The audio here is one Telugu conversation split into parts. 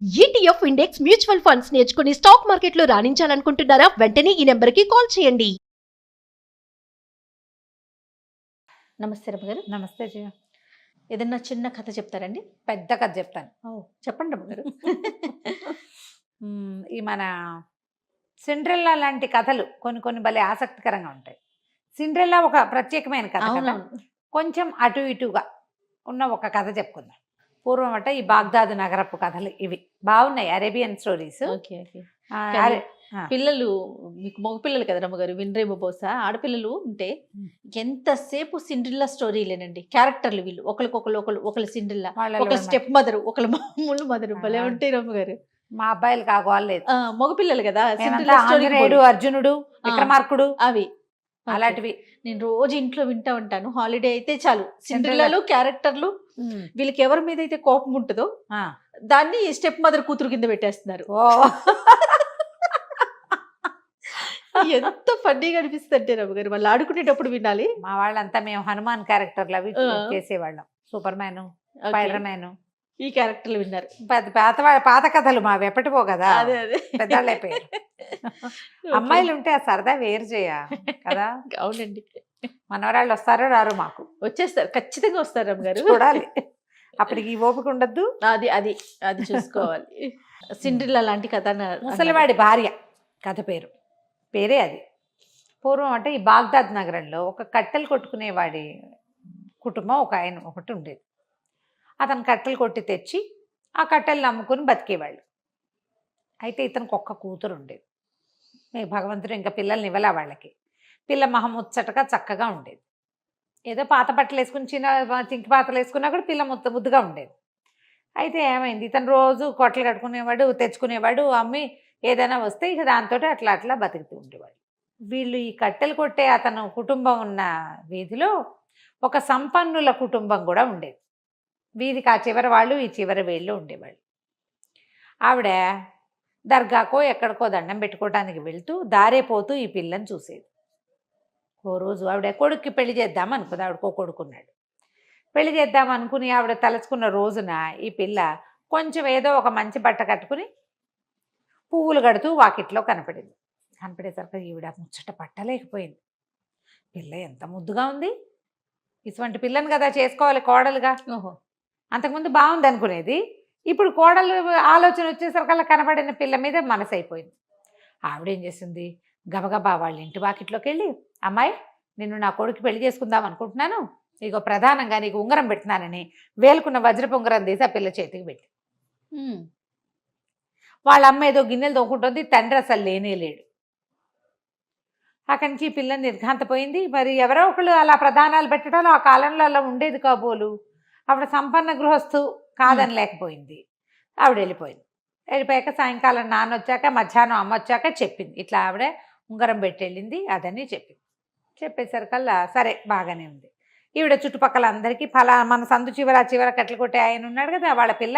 ఈటీఎఫ్ ఇండెక్స్ మ్యూచువల్ ఫండ్స్ నేర్చుకుని స్టాక్ మార్కెట్లో రాణించాలనుకుంటున్నారా? వెంటనే ఈ నెంబర్కి కాల్ చేయండి. నమస్తే రమ్మ గారు. నమస్తే జయ. ఏదన్నా చిన్న కథ చెప్తారండి? పెద్ద కథ చెప్తాను. చెప్పండి రమ్మ గారు. ఈ మన సిండ్రెల్లా లాంటి కథలు కొన్ని కొన్ని భలే ఆసక్తికరంగా ఉంటాయి. సిండ్రెల్లా ఒక ప్రత్యేకమైన కథ కదా. కొంచెం అటు ఇటుగా ఉన్న ఒక కథ చెప్పుకుందాం. పూర్వం అట ఈ బాగ్దాదు నగరపు కథలు ఇవి బాగున్నాయి, అరేబియన్ స్టోరీస్. పిల్లలు మీకు మగ పిల్లలు కదా రమ్మగారు, వినరేమో బహుశా. ఆడపిల్లలు ఉంటే ఎంతసేపు సిండ్రిల్లా స్టోరీలేనండి. క్యారెక్టర్లు వీళ్ళు ఒకళ్ళు సిండ్రిల్లా, ఒక స్టెప్ మదరు, ఒకళ్ళు మామూలు మదరు, భలే ఉంటాయి రమ్మగారు. మా అబ్బాయిలు కాగోలేదు, మగపిల్లలు కదా. అర్జునుడు, విక్రమార్కుడు అవి అలాంటివి నేను రోజు ఇంట్లో వింటా ఉంటాను. హాలిడే అయితే చాలు సిండ్రిల్లాలు క్యారెక్టర్లు. వీళ్ళకి ఎవరి మీద అయితే కోపం ఉంటుందో దాన్ని స్టెప్ మదర్ కూతురు కింద పెట్టేస్తున్నారు. ఎంత ఫన్నీగా అనిపిస్తుంది అంటే రమ్మగారు, వాళ్ళు ఆడుకునేటప్పుడు వినాలి. మా వాళ్ళంతా మేము హనుమాన్ క్యారెక్టర్లు అవి చేసేవాళ్ళం. సూపర్ మ్యాన్, స్పైడర్ మ్యాన్, ఈ క్యారెక్టర్లు విన్నారు. పాత కథలు మావి ఎప్పటిపో కదా, పెద్దవాళ్ళు అయిపోయారు. అమ్మాయిలు ఉంటే ఆ సరదా వేరు చేయ కదా. అవునండి. మనవరాళ్ళు వస్తారో రారు, మాకు వచ్చేస్తారు, ఖచ్చితంగా వస్తారు రమ్మగారు. చూడాలి, అప్పటికి ఈ ఓపిక ఉండద్దు. అది అది అది చూసుకోవాలి. సిండ్రిల్లా లాంటి కథ. ముసలివాడి భార్య కథ పేరే అది. పూర్వం అంటే ఈ బాగ్దాద్ నగరంలో ఒక కట్టెలు కొట్టుకునేవాడి కుటుంబం ఒకటి ఉండేది. అతను కట్టెలు కొట్టి తెచ్చి ఆ కట్టెలు నమ్ముకుని బతికేవాళ్ళు. అయితే ఇతనికి ఒక్క కూతురు ఉండేది. భగవంతుడు ఇంకా పిల్లల్ని ఇవ్వలే వాళ్ళకి. పిల్ల మహముచ్చటగా చక్కగా ఉండేది. ఏదో పాత బట్టలు వేసుకుని చింకి పాతలు వేసుకున్నా కూడా పిల్ల ముద్దుగా ఉండేది. అయితే ఏమైంది, ఇతను రోజు కొట్టలు కట్టుకునేవాడు, తెచ్చుకునేవాడు, అమ్మి ఏదైనా వస్తే ఇక దాంతో అట్లా బతుకుతూ ఉండేవాడు. వీళ్ళు ఈ కట్టెలు కొట్టే అతను కుటుంబం ఉన్న వీధిలో ఒక సంపన్నుల కుటుంబం కూడా ఉండేది. వీధికి ఆ చివరి వాళ్ళు ఈ చివరి వీళ్ళు ఉండేవాళ్ళు. ఆవిడ దర్గాకో ఎక్కడికో దండం పెట్టుకోవడానికి వెళ్తూ దారేపోతూ ఈ పిల్లని చూసేది. ఓ రోజు ఆవిడ కొడుక్కి పెళ్లి చేద్దాం అనుకుంది. ఆవిడకో కొడుకున్నాడు. పెళ్లి చేద్దాం అనుకుని ఆవిడ తలుచుకున్న రోజున ఈ పిల్ల కొంచెం ఏదో ఒక మంచి బట్ట కట్టుకుని పువ్వులు కడుతూ వాకిట్లో కనపడింది. కనపడేసరికి ఈవిడ ముచ్చట పట్టలేకపోయింది. పిల్ల ఎంత ముద్దుగా ఉంది, ఇటువంటి పిల్లని కదా చేసుకోవాలి కోడలుగా. అంతకుముందు బాగుంది అనుకునేది, ఇప్పుడు కోడలు ఆలోచన వచ్చేసరికల్లా కనపడిన పిల్ల మీద మనసు అయిపోయింది. ఆవిడేం చేసింది, గబగబా వాళ్ళ ఇంటి వాకిట్లోకి వెళ్ళి, అమ్మాయి నిన్ను నా కొడుకు పెళ్లి చేసుకుందాం అనుకుంటున్నాను, ఇగో ప్రధానంగా నీకు ఉంగరం పెట్టినానని వేలుకున్న వజ్రపు ఉంగరం తీసి ఆ పిల్ల చేతికి పెట్టి, వాళ్ళ అమ్మ ఏదో గిన్నెలు తోకుంటుంది, తండ్రి అసలు లేడు. అక్కడి నుంచి ఈ పిల్లని నిర్ఘాంతపోయింది. మరి ఎవరో ఒకళ్ళు అలా ప్రధానాలు పెట్టడం ఆ కాలంలో అలా ఉండేది కాబోలు. ఆవిడ సంపన్న గృహస్థు కాదని లేకపోయింది. ఆవిడ వెళ్ళిపోయింది. వెళ్ళిపోయాక సాయంకాలం నాన్న వచ్చాక, మధ్యాహ్నం అమ్మ వచ్చాక చెప్పింది, ఇట్లా ఆవిడ ఉంగరం పెట్టి వెళ్ళింది అదని చెప్పింది. చెప్పేసరికల్లా సరే బాగానే ఉంది. ఈవిడ చుట్టుపక్కల అందరికీ మన సందు చివర కట్టెలు కొట్టే ఆయన ఉన్నాడు కదా, వాళ్ళ పిల్ల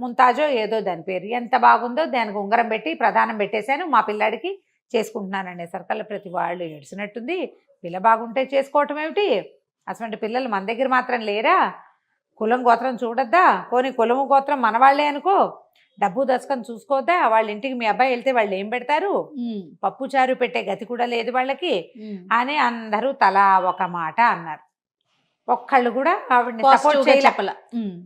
ముంతాజో ఏదో దాని పేరు, ఎంత బాగుందో దానికి ఉంగరం పెట్టి ప్రధానం పెట్టేశాను, మా పిల్లాడికి చేసుకుంటున్నాను అనేసరికల్లా ప్రతి వాళ్ళు ఏడ్చినట్టుంది. పిల్ల బాగుంటే చేసుకోవటం ఏమిటి, అటువంటి పిల్లలు మన దగ్గర మాత్రం లేరా, కులం గోత్రం చూడొద్దా, పోనీ కులము గోత్రం మన వాళ్ళే అనుకో, డబ్బు దశకం చూసుకోవద్దా, వాళ్ళ ఇంటికి మీ అబ్బాయి వెళ్తే వాళ్ళు ఏం పెడతారు, పప్పు చారు పెట్టే గతి కూడా లేదు వాళ్ళకి అని అందరూ తలా ఒక మాట అన్నారు. ఒక్కళ్ళు కూడా ఆవిడని సపోర్ట్ చేయలే.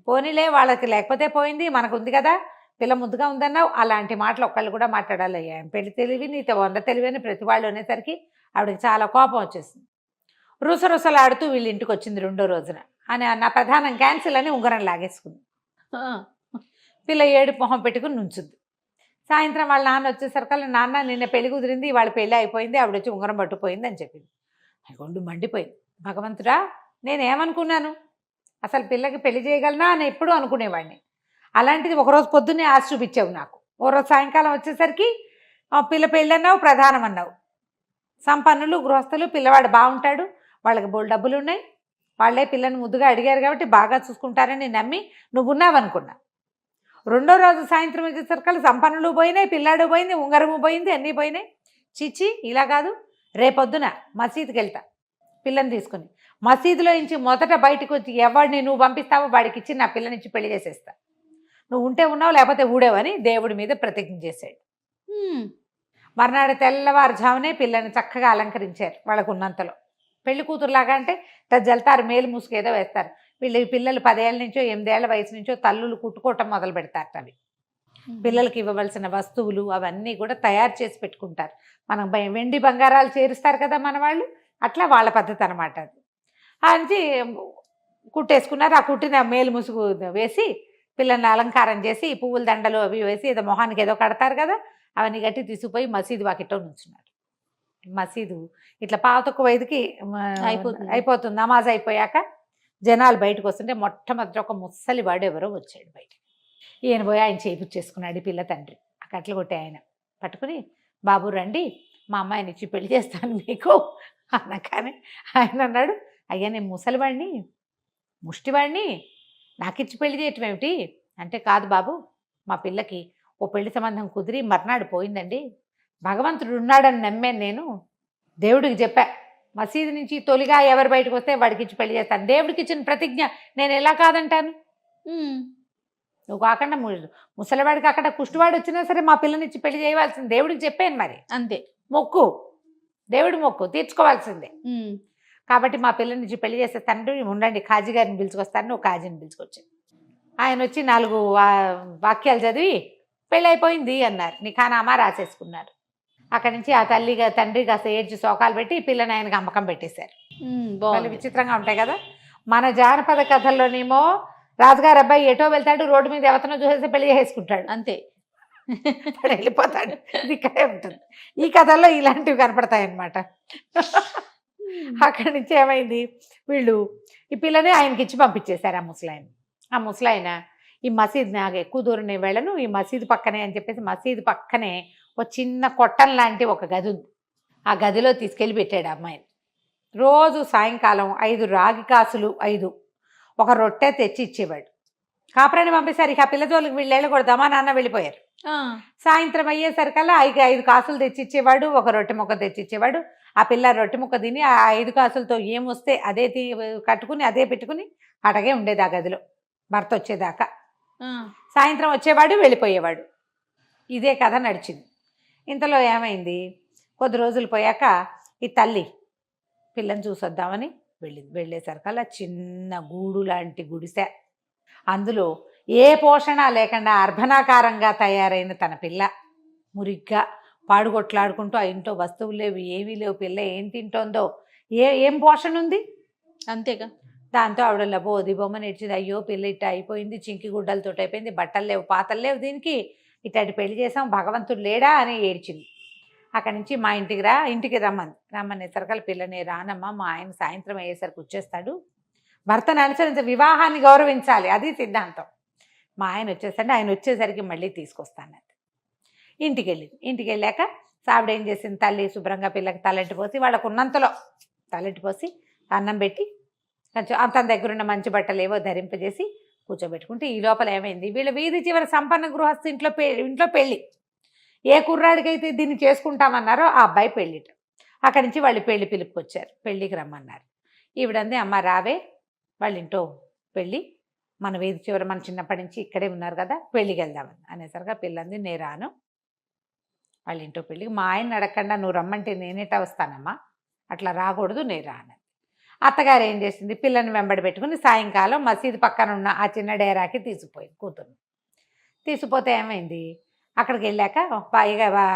పోనీలే వాళ్ళకి లేకపోతే పోయింది, మనకు ఉంది కదా, పిల్ల ముద్దుగా ఉందన్నావు, అలాంటి మాటలు ఒక్కళ్ళు కూడా మాట్లాడాలి. ఏం పెళ్లి తెలివి నీతో 100 తెలివి అని ప్రతి వాళ్ళు అనేసరికి ఆవిడకి చాలా కోపం వచ్చేసింది. రుసరుసలాడుతూ వీళ్ళ ఇంటికి వచ్చింది రెండో రోజున. అని నా ప్రధానం క్యాన్సిల్ అని ఉంగరం లాగేసుకుంది. పిల్ల ఏడు మొహం పెట్టుకుని నుంచుంది. సాయంత్రం వాళ్ళ నాన్న వచ్చేసరికల్లా, నాన్న నిన్న పెళ్లి కుదిరింది, వాళ్ళ పెళ్ళి అయిపోయింది, ఆవిడ వచ్చి ఉంగరం పట్టుపోయింది అని చెప్పింది. గుండు మండిపోయింది. భగవంతుడా, నేనేమనుకున్నాను, అసలు పిల్లకి పెళ్లి చేయగలనా అని ఎప్పుడూ అనుకునేవాడిని, అలాంటిది ఒకరోజు పొద్దున్నే ఆశ చూపించావు నాకు, ఓ రోజు సాయంకాలం వచ్చేసరికి పిల్ల పెళ్ళి అన్నావు, ప్రధానం అన్నావు. సంపన్నులు గృహస్థులు, పిల్లవాడు బాగుంటాడు, వాళ్ళకి బోల్ డబ్బులు ఉన్నాయి, వాళ్ళే పిల్లని ముద్దుగా అడిగారు కాబట్టి బాగా చూసుకుంటారని నమ్మి నువ్వు ఉన్నావనుకున్నా. రెండో రోజు సాయంత్రం వచ్చేసరికి సంపన్నులు పోయినాయి, పిల్లాడు పోయింది, ఉంగరము పోయింది, అన్నీ పోయినాయి. చిచ్చి ఇలా కాదు, రేపొద్దున మసీదుకి వెళ్తా పిల్లని తీసుకుని, మసీదులో నుంచి మొదట బయటకు వచ్చి ఎవరిని నువ్వు పంపిస్తావో వాడికి ఇచ్చి నా పిల్లనిచ్చి పెళ్లి చేసేస్తా. నువ్వు ఉంటే ఉన్నావు లేకపోతే ఊడేవని దేవుడి మీద ప్రతిజ్ఞ చేశాడు. మర్నాడు తెల్లవారుజామునే పిల్లని చక్కగా అలంకరించారు వాళ్ళకు ఉన్నంతలో. పెళ్లి కూతురులాగా అంటే జల్తారు, మేలు ముసుగు ఏదో వేస్తారు. పిల్లలు 10 ఏళ్ళ నుంచో 8 ఏళ్ల వయసు నుంచో తల్లులు కుట్టుకోవటం మొదలు పెడతారు. అవి పిల్లలకి ఇవ్వవలసిన వస్తువులు అవన్నీ కూడా తయారు చేసి పెట్టుకుంటారు. మనం వెండి బంగారాలు చేరుస్తారు కదా మన వాళ్ళు, అట్లా వాళ్ళ పద్ధతి అనమాట అది. అని కుట్టేసుకున్నారు. ఆ కుట్టిన మేలు ముసుగు వేసి పిల్లల్ని అలంకారం చేసి పువ్వుల దండలు అవి వేసి ఏదో మొహానికి ఏదో కడతారు కదా, అవన్నీ గట్టి తీసుకుపోయి మసీదు వాకిట్లో నుంచున్నారు. మసీదు ఇట్లా పాతొక్క 5కి అయిపోతుంది. నమాజ్ అయిపోయాక జనాలు బయటకు వస్తుంటే మొట్టమొదటి ఒక ముసలి వాడు ఎవరో వచ్చాడు బయటకి. ఈయన పోయి ఆయన చేయించేసుకున్నాడు. పిల్ల తండ్రి ఆ కట్లు కొట్టే ఆయన పట్టుకుని, బాబు రండి మా అమ్మాయిని ఇచ్చి పెళ్లి చేస్తాను మీకు అనగానే ఆయన అన్నాడు, అయ్యా నేను ముసలివాడిని, ముష్టివాడిని, నాకు ఇచ్చి పెళ్లి చేయటం ఏమిటి అంటే, కాదు బాబు మా పిల్లకి ఓ పెళ్లి సంబంధం కుదిరి మర్నాడు పోయిందండి. భగవంతుడు ఉన్నాడని నమ్మాను నేను. దేవుడికి చెప్పా, మసీదు నుంచి తొలిగా ఎవరు బయటకు వస్తే వాడికి ఇచ్చి పెళ్లి చేస్తాను. దేవుడికి ఇచ్చిన ప్రతిజ్ఞ నేను ఎలా కాదంటాను? నువ్వు కాకుండా ముసలివాడికి అక్కడ కుష్టివాడు వచ్చినా సరే మా పిల్లనిచ్చి పెళ్లి చేయవలసింది, దేవుడికి చెప్పాను మరి. అంతే, మొక్కు, దేవుడి మొక్కు తీర్చుకోవాల్సిందే. కాబట్టి మా పిల్లనిచ్చి పెళ్లి చేసే తండ్రి ఉండండి, కాజీ గారిని పిలుచుకొస్తాను. నువ్వు కాజీని పిలుచుకొచ్చాను. ఆయన వచ్చి 4 వాక్యాలు చదివి పెళ్ళి అయిపోయింది అన్నారు. నిఖానామా రాసేసుకున్నారు. అక్కడి నుంచి ఆ తండ్రి కాస్త ఏడ్చి శోకాలు పెట్టి పిల్లని ఆయనకు అమ్మకం పెట్టేశారు. వాళ్ళు విచిత్రంగా ఉంటాయి కదా. మన జానపద కథల్లోనేమో రాజుగారు అబ్బాయి ఎటో వెళ్తాడు, రోడ్డు మీద ఎవతనో చూసేసి పెళ్లి చేసుకుంటాడు, అంతే వెళ్ళిపోతాడు. ఇది ఇక్కడే ఉంటుంది. ఈ కథల్లో ఇలాంటివి కనపడతాయి అన్నమాట. అక్కడి నుంచి ఏమైంది, వీళ్ళు ఈ పిల్లని ఆయనకి ఇచ్చి పంపించేశారు. ఆ ముసలాయన ఈ మసీద్ నాకు ఎక్కువ దూరం నేను వెళ్ళను, ఈ మసీదు పక్కనే అని చెప్పేసి మసీదు పక్కనే ఒక చిన్న కొట్టం లాంటి ఒక గది ఉంది. ఆ గదిలో తీసుకెళ్ళి పెట్టాడు అమ్మాయిని. రోజు సాయంకాలం 5 రాగి కాసులు 5 ఒక రొట్టె తెచ్చి ఇచ్చేవాడు. కాపురాన్ని పంపేశారు. ఇక ఆ పిల్ల జోలికి వీళ్ళు వెళ్ళకూడదమ్మా నాన్న వెళ్ళిపోయారు. సాయంత్రం అయ్యేసరికల్లా 5 కాసులు తెచ్చిచ్చేవాడు, ఒక రొట్టె ముక్క తెచ్చిచ్చేవాడు. ఆ పిల్ల రొట్టె ముక్క తిని ఆ 5 కాసులతో ఏమొస్తే అదే కట్టుకుని అదే పెట్టుకుని అటగే ఉండేది ఆ గదిలో భర్త వచ్చేదాకా. సాయంత్రం వచ్చేవాడు, వెళ్ళిపోయేవాడు. ఇదే కథ నడిచింది. ఇంతలో ఏమైంది, కొద్ది రోజులు పోయాక ఈ తల్లి పిల్లని చూసొద్దామని వెళ్ళింది. వెళ్ళేసరికల్లా చిన్న గూడు లాంటి గుడిసె, అందులో ఏ పోషణ లేకుండా అర్భనాకారంగా తయారైన తన పిల్ల మురిగ్గా పాడుగొట్లాడుకుంటూ, ఆ ఇంట్లో వస్తువులు లేవు, ఏమీ లేవు, పిల్ల ఏం తింటోందో, ఏం పోషణ ఉంది, అంతేగా. దాంతో ఆవిడ లబోది బొమ్మ నేర్చింది. అయ్యో పిల్ల ఇట్ట అయిపోయింది, చింకి గుడ్డలతో అయిపోయింది, బట్టలు లేవు, పాతలు లేవు, దీనికి ఇట్లాంటి పెళ్లి చేసాం, భగవంతుడు లేడా అని ఏడ్చింది. అక్కడి నుంచి మా ఇంటికి రమ్మనేసరికల్ పిల్లని రానమ్మా, మా ఆయన సాయంత్రం అయ్యేసరికి వచ్చేస్తాడు, భర్తను అనుసరించి వివాహాన్ని గౌరవించాలి, అది సిద్ధాంతం. మా ఆయన వచ్చేసరికి ఆయన వచ్చేసరికి మళ్ళీ తీసుకొస్తాను. ఇంటికి వెళ్ళాక ఆవిడ ఏం చేసింది, తల్లి శుభ్రంగా పిల్లకి తలెట్టి పోసి, వాళ్ళకు ఉన్నంతలో తలెట్టి పోసి అన్నం పెట్టి కొంచెం తన దగ్గర ఉన్న మంచి బట్టలు ఏవో ధరింపజేసి కూర్చోబెట్టుకుంటే, ఈ లోపల ఏమైంది, వీళ్ళ వీధి చివరి సంపన్న గృహస్థు ఇంట్లో పెళ్ళి. ఏ కుర్రాడికైతే దీన్ని చేసుకుంటామన్నారో ఆ అబ్బాయి పెళ్ళిట. అక్కడి నుంచి వాళ్ళు పెళ్లి పిలుపుకొచ్చారు, పెళ్ళికి రమ్మన్నారు. ఈవిడంది, అమ్మ రావే వాళ్ళ ఇంట్లో పెళ్ళి, మన వీధి చివరి మన చిన్నప్పటి నుంచి ఇక్కడే ఉన్నారు కదా, పెళ్ళికి వెళ్దామని అనేసరిగా పిల్లంది, నేను రాను వాళ్ళ ఇంట్లో పెళ్ళికి, మా ఆయన అడగకుండా నువ్వు రమ్మంటే నేనేటా వస్తానమ్మా, అట్లా రాకూడదు, నేను రాను. అత్తగారు ఏం చేసింది, పిల్లని వెంబడి పెట్టుకుని సాయంకాలం మసీదు పక్కన ఉన్న ఆ చిన్న డేరాకి తీసుకుపోయింది కూతుర్ని. తీసుకుపోతే ఏమైంది, అక్కడికి వెళ్ళాక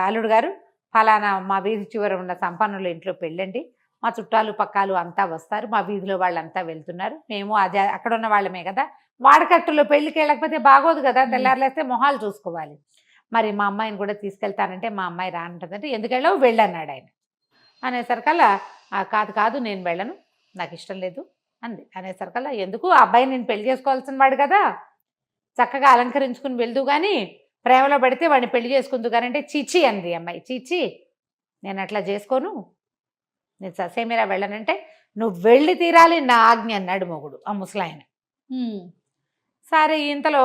అల్లుడు గారు, ఫలానా మా వీధి చివర ఉన్న సంపన్నుల ఇంట్లో పెళ్ళండి, మా చుట్టాలు పక్కాలు అంతా వస్తారు, మా వీధిలో వాళ్ళంతా వెళ్తున్నారు, మేము అదే అక్కడ ఉన్న వాళ్ళమే కదా, వాడకట్టులో పెళ్ళికి వెళ్ళకపోతే బాగోదు కదా, తెల్లారులేస్తే మొహాలు చూసుకోవాలి, మరి మా అమ్మాయిని కూడా తీసుకెళ్తానంటే మా అమ్మాయి రానంటుందంటే, ఎందుకు వెళ్ళావు, వెళ్ళన్నాడు ఆయన. అనేసరికల్లా కాదు నేను వెళ్ళను, నాకు ఇష్టం లేదు అంది. అనేసరికల్లా ఎందుకు, ఆ అబ్బాయి నేను పెళ్లి చేసుకోవాల్సిన వాడు కదా, చక్కగా అలంకరించుకుని వెళ్దు కానీ ప్రేమలో పడితే వాడిని పెళ్లి చేసుకుందు కానీ అంటే, చీచి అంది అమ్మాయి. చీచి నేను అట్లా చేసుకోను, నేను ససేమిరా వెళ్ళనంటే, నువ్వు వెళ్ళి తీరాలి, నా ఆజ్ఞ అన్నాడు మొగుడు, ఆ ముసలాయన. సరే, ఇంతలో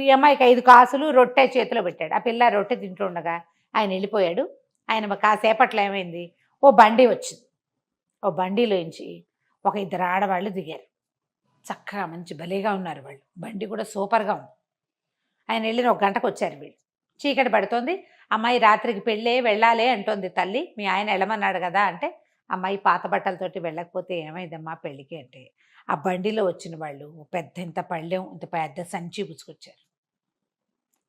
ఈ అమ్మాయికి 5 కాసులు రొట్టె చేతిలో పెట్టాడు. ఆ పిల్ల రొట్టె తింటుండగా ఆయన వెళ్ళిపోయాడు. ఆయన కాసేపట్లో ఏమైంది, ఓ బండి వచ్చింది. ఓ బండిలోంచి ఒక 2 ఆడవాళ్ళు దిగారు. చక్కగా మంచి భలేగా ఉన్నారు వాళ్ళు, బండి కూడా సూపర్గా ఉంది. ఆయన వెళ్ళిన 1 గంటకు వచ్చారు వీళ్ళు. చీకటి పడుతోంది. అమ్మాయి రాత్రికి పెళ్ళే వెళ్ళాలి అంటోంది తల్లి. మీ ఆయన వెళ్ళమన్నాడు కదా అంటే, అమ్మాయి పాత బట్టలతోటి వెళ్ళకపోతే ఏమైందమ్మా పెళ్ళికి అంటే, ఆ బండిలో వచ్చిన వాళ్ళు ఇంత పళ్ళెం ఇంత పెద్ద సంచి పుచ్చుకొచ్చారు.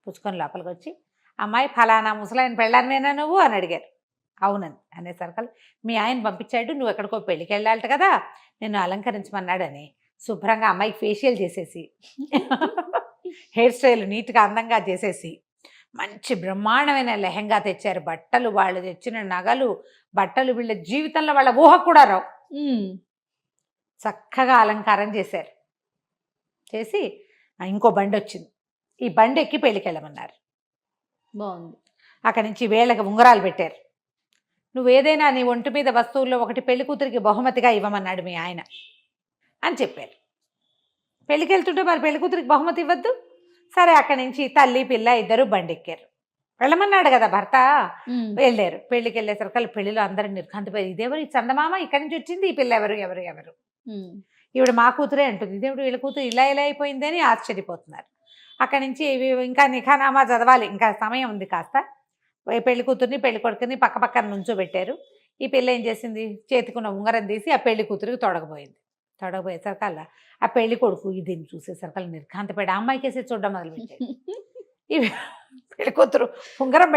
పుచ్చుకొని లోపలికి వచ్చి, అమ్మాయి ఫలానా ముసలాయన పెళ్ళానివేనా నువ్వు అని అడిగారు. అవునండి అనేసరికి, మీ ఆయన పంపించాడు నువ్వు ఎక్కడికో పెళ్ళికి వెళ్ళాలట కదా, నిన్ను అలంకరించమన్నాడని శుభ్రంగా అమ్మాయికి ఫేషియల్ చేసేసి హెయిర్ స్టైల్ నీట్గా అందంగా చేసేసి మంచి బ్రహ్మాండమైన లెహంగా తెచ్చారు. బట్టలు, వాళ్ళు తెచ్చిన నగలు, బట్టలు వీళ్ళ జీవితంలో వాళ్ళ ఊహకు కూడా రావు. చక్కగా అలంకారం చేశారు. చేసి ఇంకో బండి వచ్చింది. ఈ బండి ఎక్కి పెళ్ళికి వెళ్ళమన్నారు. బాగుంది. అక్కడి నుంచి వేళ్ళకి ఉంగరాలు పెట్టారు. నువ్వేదైనా నీ ఒంటి మీద వస్తువుల్లో ఒకటి పెళ్లి కూతురికి బహుమతిగా ఇవ్వమన్నాడు మీ ఆయన అని చెప్పారు. పెళ్ళికి వెళ్తుంటే మరి పెళ్లి కూతురికి బహుమతి ఇవ్వద్దు. సరే అక్కడి నుంచి తల్లి పిల్ల ఇద్దరు బండి ఎక్కారు. వెళ్ళమన్నాడు కదా భర్త. వెళ్ళారు. పెళ్ళికి వెళ్ళేసరికి పెళ్లిలో అందరూ నిర్ఘాంతపోయారు. ఇదేవరు ఈ చందమామ ఇక్కడి నుంచి వచ్చింది, ఈ పిల్ల ఎవరు ఎవరు ఎవరు ఈవిడ మా కూతురే అంటుంది, ఇదేవిడు వీళ్ళ కూతురు ఇలా ఇలా అయిపోయింది అని ఆశ్చర్యపోతున్నారు. అక్కడి నుంచి ఇంకా నిఖానామా చదవాలి, ఇంకా సమయం ఉంది కాస్త. పెళ్లి కూతుర్ని పెళ్లి కొడుకుని పక్క పక్కన నుంచోబెట్టారు. ఈ పిల్ల ఏం చేసింది, చేతికున్న ఉంగరం తీసి ఆ పెళ్లి కూతురికి తొడగబోయింది. తొడగబోయేసరికల్లా ఆ పెళ్లి కొడుకు దీన్ని చూసేసరికల్లా నిర్ఘాంతపడి ఆ అమ్మాయి కేసి చూడడం మొదలుపెట్టాడు. ఇవి పెళ్లి కూతురు ఉంగరం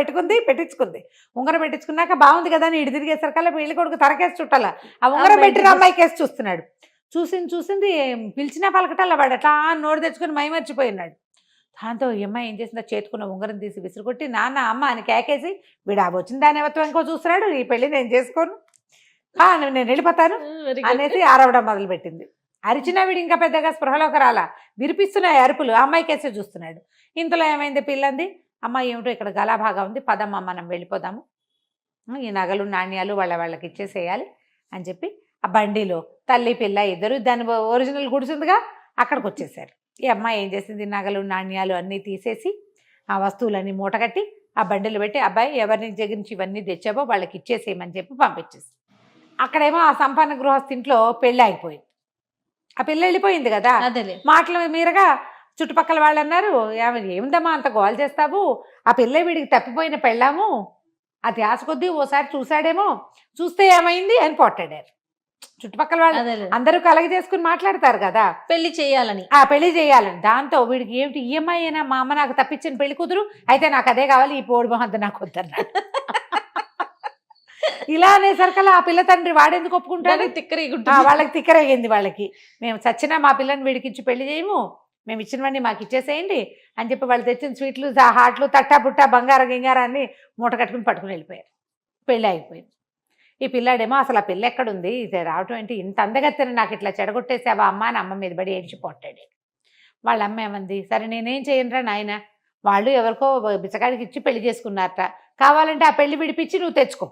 పెట్టించుకుంది. ఉంగరం పెట్టించుకున్నాక బాగుంది కదా అని ఇటు తిరిగేసరికల్లా పెళ్లి కొడుకు తరకేసి చుట్టాల ఆ ఉంగరం పెట్టిన అమ్మాయి కేసి చూస్తున్నాడు. చూసింది పిలిచినా పలకటాల వాడు అట్లా నోరు తెచ్చుకొని మైమర్చిపోయినాడు. దాంతో ఈ అమ్మాయి ఏం చేసిందో చేతుకున్న ఉంగరం తీసి విసిరుకొట్టి నాన్న అమ్మ అని కేకేసి, వీడు వచ్చిన దాని ఎవత్వం ఇంకో చూస్తున్నాడు, ఈ పెళ్లి నేను చేసుకోను, నేను వెళ్ళిపోతాను అనేసి ఆరవడం మొదలుపెట్టింది. అరిచినా వీడు ఇంకా పెద్దగా స్పృహలోకి రాలా, విరిపిస్తున్నాయి అరుపులు. అమ్మాయి కేసే చూస్తున్నాడు. ఇంతలో ఏమైంది, పిల్లంది అమ్మాయి ఏమిటో ఇక్కడ గలాభాగా ఉంది, పదమ్మ మనం వెళ్ళిపోదాము, ఈ నగలు నాణ్యాలు వాళ్ళకి ఇచ్చేసేయాలి అని చెప్పి ఆ బండిలో తల్లి పిల్ల ఇద్దరు దాని ఒరిజినల్ గుడిసిందిగా అక్కడికి వచ్చేసారు. ఈ అమ్మాయి ఏం చేసింది, నగలు నాణ్యాలు అన్నీ తీసేసి ఆ వస్తువులన్నీ మూటగట్టి ఆ బండిలో పెట్టి, అబ్బాయి ఎవరి దగ్గర నుంచి ఇవన్నీ తెచ్చావో వాళ్ళకి ఇచ్చేసేయమని చెప్పి పంపించేసి, అక్కడేమో ఆ సంపన్న గృహస్థింట్లో పెళ్ళి అయిపోయింది. ఆ పిల్ల వెళ్ళిపోయింది కదా, మాటల మీరగా చుట్టుపక్కల వాళ్ళు అన్నారు, ఏమిందమ్మా అంత గోల్ చేస్తావు, ఆ పిల్ల వీడికి తప్పిపోయిన పెళ్ళాము, అది ఆశ కొద్దీ ఓసారి చూశాడేమో, చూస్తే ఏమైంది అని పొట్టాడారు. చుట్టుపక్కల వాళ్ళు అందరూ కలగ చేసుకుని మాట్లాడతారు కదా పెళ్లి చేయాలని. దాంతో వీడికి ఏమిటి ఈఎంఐ అయినా, మా అమ్మ నాకు తప్పించిన పెళ్లి కూతురు అయితే నాకు అదే కావాలి, ఈ పోడు మొహద్ద నాకు వద్దన్నాడు. ఇలా అనేసరికల్లా ఆ పిల్ల తండ్రి వాడెందుకు ఒప్పుకుంటాడు, వాళ్ళకి తిక్కరేగింది. వాళ్ళకి మేము చచ్చినా మా పిల్లని వీడికి ఇచ్చి పెళ్లి చేయము, మేము ఇచ్చినవన్నీ మాకు ఇచ్చేసేయండి అని చెప్పి వాళ్ళు తెచ్చిన స్వీట్లు హాట్లు తట్టా పుట్టా బంగారం గింగారాన్ని మూట కట్టుకుని పట్టుకుని వెళ్ళిపోయారు. పెళ్ళి అయిపోయింది. ఈ పిల్లాడేమో అసలు ఆ పిల్ల ఎక్కడుంది, ఇది రావటం ఏంటి, ఇంత అందగత్తెని నాకు ఇట్లా చెడగొట్టేసావా అమ్మ అని అమ్మ మీద పడి ఏడ్చిపోట్టాడు. వాళ్ళ అమ్మ ఏమంది, సరే నేనేం చేయనురా నాయన, వాళ్ళు ఎవరికో బిచ్చగాడికి ఇచ్చి పెళ్లి చేసుకున్నారట, కావాలంటే ఆ పెళ్లి విడిపించి నువ్వు తెచ్చుకో,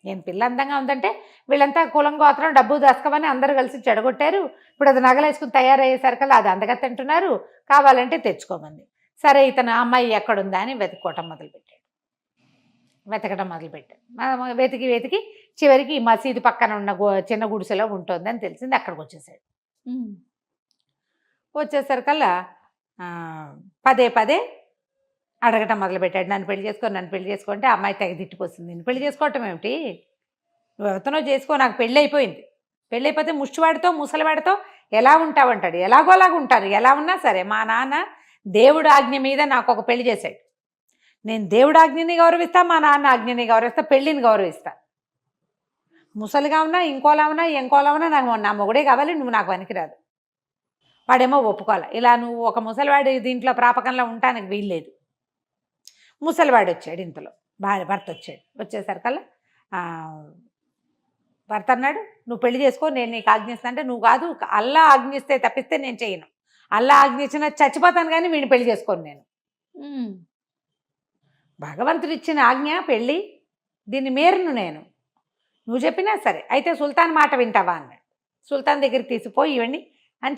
నేను పిల్ల అందంగా ఉందంటే వీళ్ళంతా కులం గోత్రం డబ్బు దస్కమని అందరూ కలిసి చెడగొట్టారు, ఇప్పుడు అది నగలేసుకుని తయారయ్యేసరికల్లా అది అందగత్త అంటున్నారు, కావాలంటే తెచ్చుకోమంది. సరే ఇతను అమ్మాయి ఎక్కడుందా అని వెతకడం మొదలుపెట్టాడు. వెతికి చివరికి ఈ మసీదు పక్కన ఉన్న చిన్న గుడిసెలో ఉంటుందని తెలిసింది. అక్కడికి వచ్చేసాడు. వచ్చేసరికల్లా పదే అడగటం మొదలుపెట్టాడు, నన్ను పెళ్లి చేసుకుంటే అమ్మాయి తెగ తిట్టిపోతుంది, నేను పెళ్లి చేసుకోవటం ఏమిటి, నువ్వు ఎవరితోనో చేసుకో, నాకు పెళ్ళి అయిపోయింది, పెళ్ళి అయిపోతే ముష్టివాడితో ముసలివాడితో ఎలా ఉంటావంటాడు. ఎలాగోలాగా ఉంటారు, ఎలా ఉన్నా సరే మా నాన్న దేవుడు ఆజ్ఞ మీద నాకు ఒక పెళ్లి చేశాడు, నేను దేవుడు ఆజ్ఞని గౌరవిస్తా, మా నాన్న ఆజ్ఞని గౌరవిస్తా, పెళ్ళిని గౌరవిస్తా, ముసలిగా ఉన్నా ఇంకోలా ఉన్నా నాకు నా మొగుడే కావాలి, నువ్వు నాకు పనికిరాదు. వాడేమో ఒప్పుకోవాలి, ఇలా నువ్వు ఒక ముసలివాడి దీంట్లో ప్రాపకంలో ఉంటానికి వీల్లేదు. ముసలివాడు వచ్చాడు, ఇంతలో భర్త వచ్చాడు. వచ్చేసరికల్లా భర్త అన్నాడు, నువ్వు పెళ్లి చేసుకో, నేను నీకు ఆజ్ఞిస్తా అంటే, నువ్వు కాదు, అల్లా ఆజ్ఞిస్తే తప్పిస్తే నేను చేయను, అల్లా ఆజ్ఞించిన చచ్చిపోతాను కానీ వీడిని పెళ్లి చేసుకోను నేను, భగవంతుడు ఇచ్చిన ఆజ్ఞ పెళ్ళి, దీన్ని మేరును నేను, నువ్వు చెప్పినా సరే, అయితే సుల్తాన్ మాట వింటావా అన్నాడు. సుల్తాన్ దగ్గరికి తీసిపోయి ఇవ్వండి అని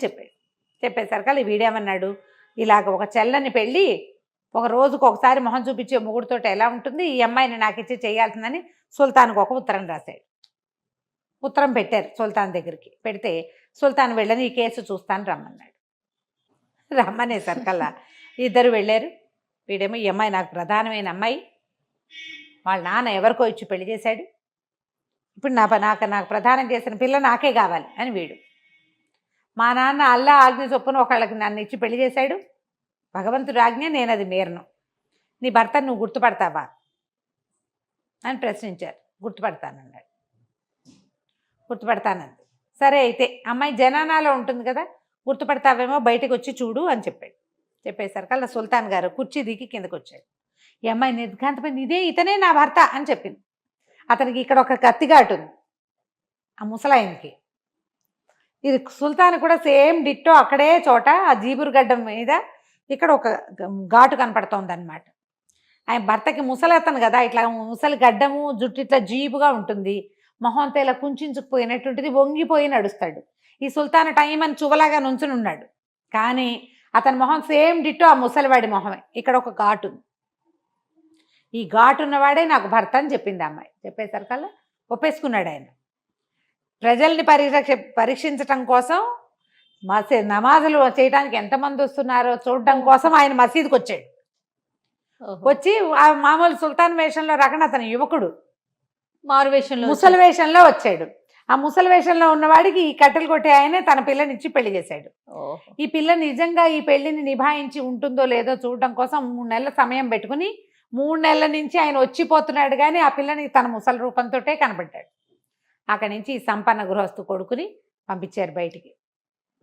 చెప్పేసరికల్లా వీడేమన్నాడు, ఇలాగ ఒక చెల్లని పెళ్ళి ఒక రోజుకు ఒకసారి మొహం చూపించే మొగుడితో ఎలా ఉంటుంది, ఈ అమ్మాయిని నాకు ఇచ్చి చేయాల్సిందని సుల్తాన్కి ఒక ఉత్తరం రాశాడు. ఉత్తరం పెట్టారు సుల్తాన్ దగ్గరికి. పెడితే సుల్తాన్ వెళ్ళని ఈ కేసు చూస్తాను రమ్మన్నాడు. రమ్మనేసరికల్లా ఇద్దరు వెళ్ళారు. వీడేమో ఈ అమ్మాయి నాకు ప్రధానమైన అమ్మాయి, వాళ్ళ నాన్న ఎవరికో ఇచ్చి పెళ్లి చేశాడు, ఇప్పుడు నాకు ప్రధానం చేసిన పిల్ల నాకే కావాలి అని వీడు. మా నాన్న అల్లా ఆజ్ఞ చొప్పున ఒకళ్ళకి నన్ను ఇచ్చి పెళ్లి చేశాడు, భగవంతుడి ఆజ్ఞ, నేను అది మీరను, నీ భర్తను నువ్వు గుర్తుపడతావా అని ప్రశ్నించారు. గుర్తుపడతానన్నాడు. గుర్తుపడతానంది. సరే అయితే అమ్మాయి జనానాలో ఉంటుంది కదా, గుర్తుపడతావేమో, బయటకు వచ్చి చూడు అని చెప్పాడు. చెప్పేసరికల్లా సుల్తాన్ గారు కుర్చీ దిగి కిందకు వచ్చాడు. ఈ అమ్మాయి నిర్ఘాంతపోయింది, ఇతనే నా భర్త అని చెప్పింది. అతనికి ఇక్కడ ఒక కత్తిఘాటు ఉంది, ఆ ముసలాయనకి. ఇది సుల్తాన్ కూడా సేమ్ డిట్టో అక్కడే చోట ఆ జీబురు గడ్డం మీద ఇక్కడ ఒక ఘాటు కనపడుతోంది అనమాట. ఆయన భర్తకి ముసలతను కదా, ఇట్లా ముసలి గడ్డము, జుట్టు ఇట్లా జీబుగా ఉంటుంది, మొహంతో ఇలా కుంచుకుపోయినట్టుంటుంది, వంగిపోయి నడుస్తాడు. ఈ సుల్తాన్ టైం అని చువలాగా నుంచుని ఉన్నాడు, కానీ అతని మొహం సేమ్ డిట్టో ఆ ముసలివాడి మొహమే. ఇక్కడ ఒక ఘాటు ఉంది, ఈ ఘాటు ఉన్నవాడే నాకు భర్త అని చెప్పింది అమ్మాయి. చెప్పేసరికల్లా ఒప్పేసుకున్నాడు ఆయన. ప్రజల్ని పరీక్షించటం కోసం నమాజులు చేయడానికి ఎంతమంది వస్తున్నారో చూడడం కోసం ఆయన మసీదుకి వచ్చాడు. వచ్చి ఆ మామూలు సుల్తాన్ వేషంలో రకన అతను యువకుడు మారు వేషంలో ముసలి వేషంలో వచ్చాడు. ఆ ముసలి వేషంలో ఉన్నవాడికి ఈ కట్టెలు కొట్టే ఆయనే తన పిల్లనిచ్చి పెళ్లి చేశాడు. ఈ పిల్ల నిజంగా ఈ పెళ్లిని నిభాయించి ఉంటుందో లేదో చూడడం కోసం 3 నెలల సమయం పెట్టుకుని 3 నెలల నుంచి ఆయన వచ్చిపోతున్నాడు, కానీ ఆ పిల్లని తన ముసలి రూపంతోటే కనబడ్డాడు. అక్కడి నుంచి ఈ సంపన్న గృహస్థు కొడుకుని పంపించారు బయటికి.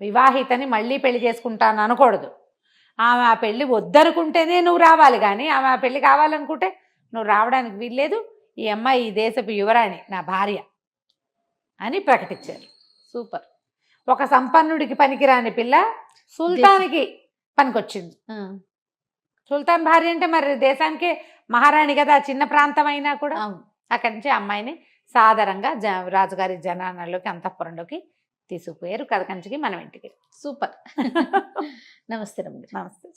వివాహితని మళ్ళీ పెళ్లి చేసుకుంటాను అనకూడదు, ఆమె ఆ పెళ్లి వద్దనుకుంటేనే నువ్వు రావాలి, కానీ ఆమె ఆ పెళ్లి కావాలనుకుంటే నువ్వు రావడానికి వీల్లేదు, ఈ అమ్మాయి ఈ దేశపు యువరాణి, నా భార్య అని ప్రకటించారు. సూపర్. ఒక సంపన్నుడికి పనికిరాని పిల్ల సుల్తాన్కి పనికొచ్చింది. సుల్తాన్ భార్య అంటే మరి దేశానికి మహారాణి కదా, చిన్న ప్రాంతం అయినా కూడా. అక్కడి నుంచి అమ్మాయిని సాధారణంగా రాజుగారి జనానాల్లోకి, అంతఃపురంలోకి తీసుకుపోయారు. కథకంచికి మనం ఇంటికి. సూపర్. నమస్తే. నమస్తే.